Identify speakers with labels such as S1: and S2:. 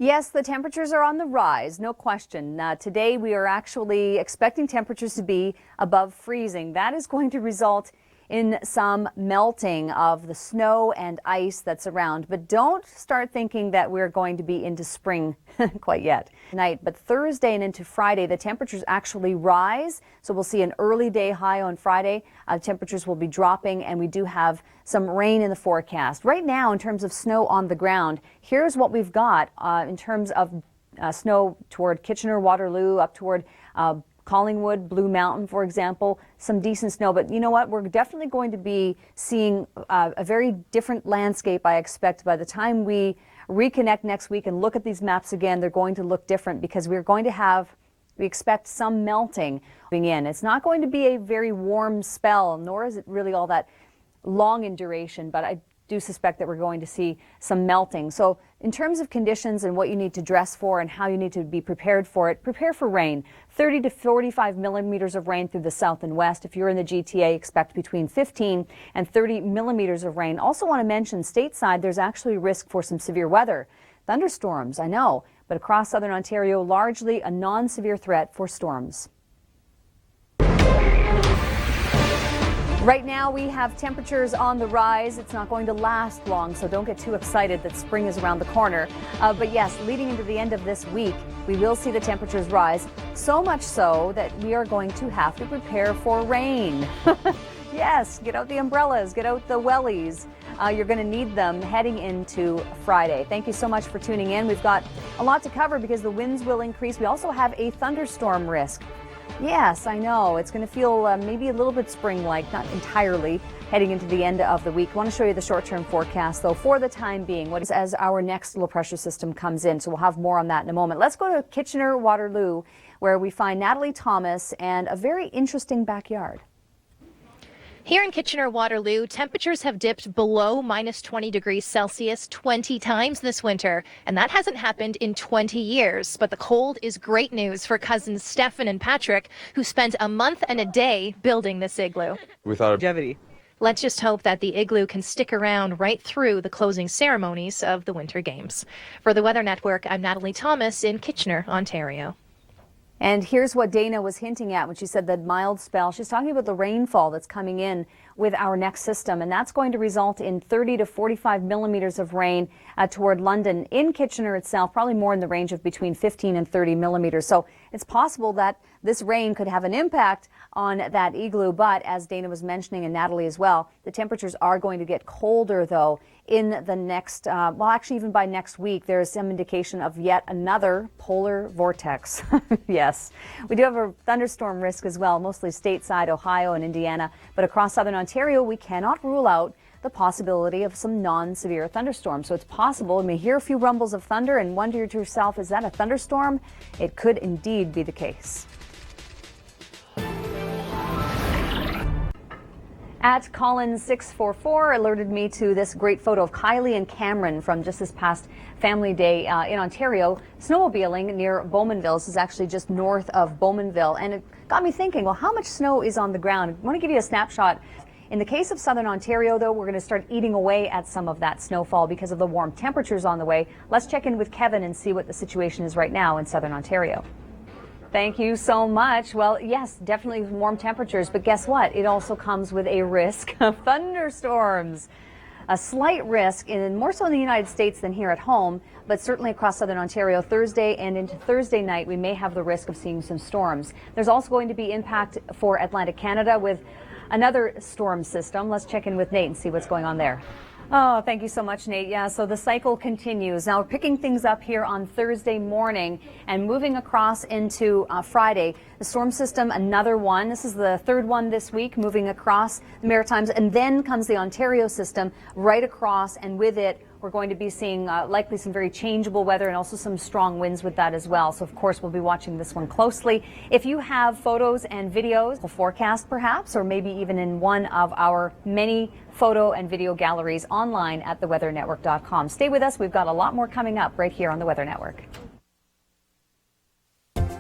S1: Yes, the temperatures are on the rise, no question. Today we are actually expecting temperatures to be above freezing. That is going to result in some melting of the snow and ice that's around. But don't start thinking that we're going to be into spring quite yet tonight. But Thursday and into Friday, the temperatures actually rise. So we'll see an early day high on Friday. Temperatures will be dropping, and we do have some rain in the forecast. Right now, in terms of snow on the ground, here's what we've got in terms of snow toward Kitchener, Waterloo, up toward Collingwood, Blue Mountain, for example, some decent snow. But you know what? We're definitely going to be seeing a very different landscape, I expect. By the time we reconnect next week and look at these maps again, they're going to look different because we're going to have, we expect some melting in. It's not going to be a very warm spell, nor is it really all that long in duration, but I do suspect that we're going to see some melting. So in terms of conditions and what you need to dress for and how you need to be prepared for it, prepare for rain. 30 to 45 millimeters of rain through the south and west. If you're in the GTA, expect between 15 and 30 millimeters of rain. Also want to mention stateside, there's actually risk for some severe weather. Thunderstorms, I know, but across southern Ontario, largely a non-severe threat for storms. Right now we have temperatures on the rise. It's not going to last long, so don't get too excited that spring is around the corner. But yes, leading into the end of this week, we will see the temperatures rise, so much so that we are going to have to prepare for rain. Yes, get out the umbrellas, get out the wellies. You're going to need them heading into Friday. Thank you so much for tuning in. We've got a lot to cover because the winds will increase. We also have a thunderstorm risk. Yes, I know. It's going to feel maybe a little bit spring-like, not entirely, heading into the end of the week. I want to show you the short-term forecast, though, for the time being, what is as our next low pressure system comes in. So we'll have more on that in a moment. Let's go to Kitchener, Waterloo, where we find Natalie Thomas and a very interesting backyard.
S2: Here in Kitchener-Waterloo, temperatures have dipped below minus 20 degrees Celsius 20 times this winter, and that hasn't happened in 20 years. But the cold is great news for cousins Stefan and Patrick, who spent a month and a day building this igloo.
S3: We thought longevity.
S2: Let's just hope that the igloo can stick around right through the closing ceremonies of the Winter Games. For the Weather Network, I'm Natalie Thomas in Kitchener, Ontario.
S1: And here's what Dana was hinting at when she said that mild spell. She's talking about the rainfall that's coming in with our next system, and that's going to result in 30 to 45 millimeters of rain toward London. In Kitchener itself, probably more in the range of between 15 and 30 millimeters. So it's possible that this rain could have an impact on that igloo, but as Dana was mentioning, and Natalie as well, the temperatures are going to get colder, though, in the next, well, actually even by next week. There is some indication of yet another polar vortex. Yes, we do have a thunderstorm risk as well, mostly stateside, Ohio and Indiana, but across southern Ontario, we cannot rule out the possibility of some non-severe thunderstorms. So it's possible you may hear a few rumbles of thunder and wonder to yourself, is that a thunderstorm? It could indeed be the case. At Collins644 alerted me to this great photo of Kylie and Cameron from just this past Family Day in Ontario, snowmobiling near Bowmanville. This is actually just north of Bowmanville, and it got me thinking, well, how much snow is on the ground? I want to give you a snapshot. In the case of southern Ontario, though, we're going to start eating away at some of that snowfall because of the warm temperatures on the way. Let's check in with Kevin and see what the situation is right now in southern Ontario. Thank you so much. Well, yes, definitely warm temperatures, but guess what? It also comes with a risk of thunderstorms. A slight risk, more so in the United States than here at home, but certainly across southern Ontario Thursday and into Thursday night, we may have the risk of seeing some storms. There's also going to be impact for Atlantic Canada with another storm system. Let's check in with Nate and see what's going on there. Oh, thank you so much, Nate. Yeah, so the cycle continues. Now, we're picking things up here on Thursday morning and moving across into Friday. The storm system, another one. This is the third one this week, moving across the Maritimes. And then comes the Ontario system right across, and with it, we're going to be seeing likely some very changeable weather and also some strong winds with that as well. So, of course, we'll be watching this one closely. If you have photos and videos, a forecast perhaps, or maybe even in one of our many photo and video galleries online at theweathernetwork.com. Stay with us. We've got a lot more coming up right here on the Weather Network.